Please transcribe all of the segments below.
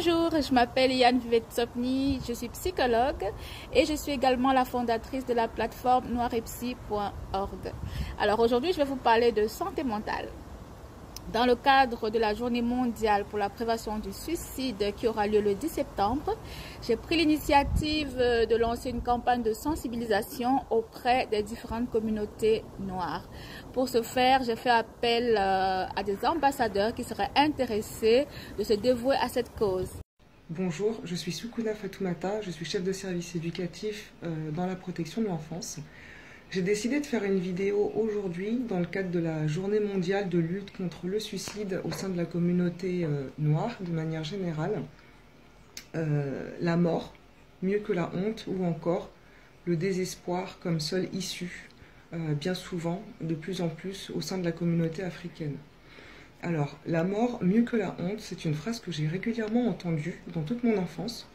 Bonjour, je m'appelle Yann Vivetsopni, je suis psychologue et je suis également la fondatrice de la plateforme noirepsy.org. Alors aujourd'hui, je vais vous parler de santé mentale. Dans le cadre de la journée mondiale pour la prévention du suicide qui aura lieu le 10 septembre, j'ai pris l'initiative de lancer une campagne de sensibilisation auprès des différentes communautés noires. Pour ce faire, j'ai fait appel à des ambassadeurs qui seraient intéressés de se dévouer à cette cause. Bonjour, je suis Soukouna Fatoumata, je suis chef de service éducatif dans la protection de l'enfance. J'ai décidé de faire une vidéo aujourd'hui dans le cadre de la journée mondiale de lutte contre le suicide au sein de la communauté noire de manière générale. La mort, mieux que la honte, ou encore le désespoir comme seule issue, bien souvent, de plus en plus au sein de la communauté africaine. Alors, la mort, mieux que la honte, c'est une phrase que j'ai régulièrement entendue dans toute mon enfance.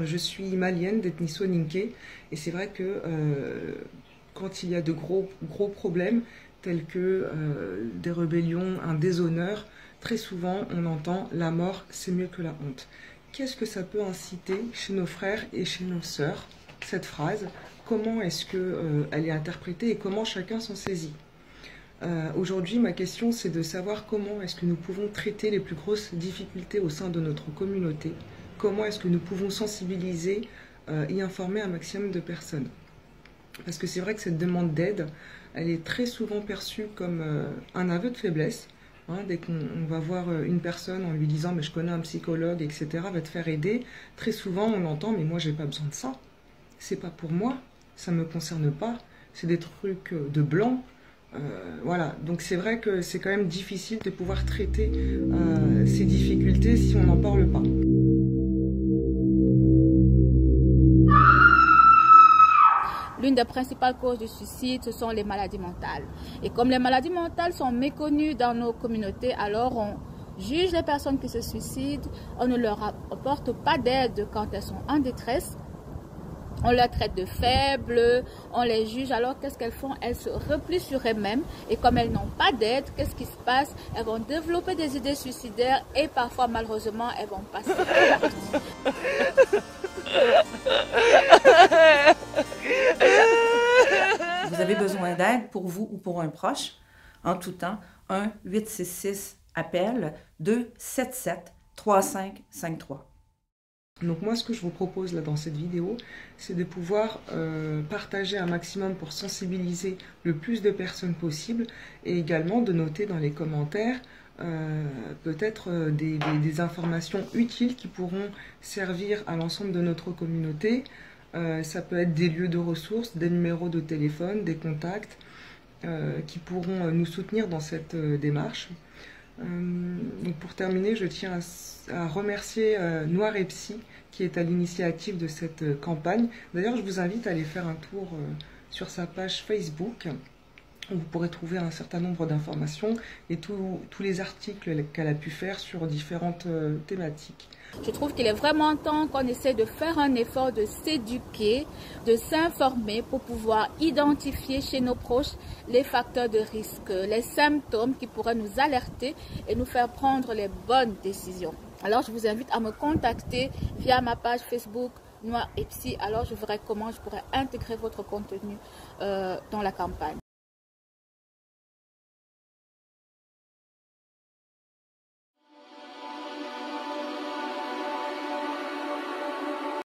Je suis malienne d'ethnie soninké et c'est vrai que quand il y a de gros problèmes tels que des rébellions, un déshonneur, très souvent on entend la mort c'est mieux que la honte. Qu'est-ce que ça peut inciter chez nos frères et chez nos sœurs, cette phrase? Comment est-ce qu'elle est interprétée et comment chacun s'en saisit? Aujourd'hui, ma question c'est de savoir comment est-ce que nous pouvons traiter les plus grosses difficultés au sein de notre communauté. Comment est-ce que nous pouvons sensibiliser et informer un maximum de personnes? Parce que c'est vrai que cette demande d'aide, elle est très souvent perçue comme un aveu de faiblesse. Hein, dès qu'on va voir une personne en lui disant « mais je connais un psychologue, etc. » va te faire aider, très souvent on entend « mais moi j'ai pas besoin de ça, c'est pas pour moi, ça me concerne pas, c'est des trucs de blanc ». Voilà, donc c'est vrai que c'est quand même difficile de pouvoir traiter ces difficultés si on n'en parle pas. L'une des principales causes du suicide, ce sont les maladies mentales. Et comme les maladies mentales sont méconnues dans nos communautés, alors on juge les personnes qui se suicident, on ne leur apporte pas d'aide quand elles sont en détresse, on les traite de faibles, on les juge, alors qu'est-ce qu'elles font? Elles se replient sur elles-mêmes et comme elles n'ont pas d'aide, qu'est-ce qui se passe? Elles vont développer des idées suicidaires et parfois malheureusement elles vont passer à l'acte. Vous avez besoin d'aide pour vous ou pour un proche, en tout temps, 1-866-APPEL 277-3553. Donc moi, ce que je vous propose là dans cette vidéo, c'est de pouvoir partager un maximum pour sensibiliser le plus de personnes possible et également de noter dans les commentaires peut-être des informations utiles qui pourront servir à l'ensemble de notre communauté. Ça peut être des lieux de ressources, des numéros de téléphone, des contacts qui pourront nous soutenir dans cette démarche. Donc pour terminer, je tiens à remercier Noirepsy qui est à l'initiative de cette campagne. D'ailleurs, je vous invite à aller faire un tour sur sa page Facebook où vous pourrez trouver un certain nombre d'informations et tous les articles qu'elle a pu faire sur différentes thématiques. Je trouve qu'il est vraiment temps qu'on essaie de faire un effort de s'éduquer, de s'informer pour pouvoir identifier chez nos proches les facteurs de risque, les symptômes qui pourraient nous alerter et nous faire prendre les bonnes décisions. Alors je vous invite à me contacter via ma page Facebook Noirepsy. Alors je verrai comment je pourrais intégrer votre contenu dans la campagne.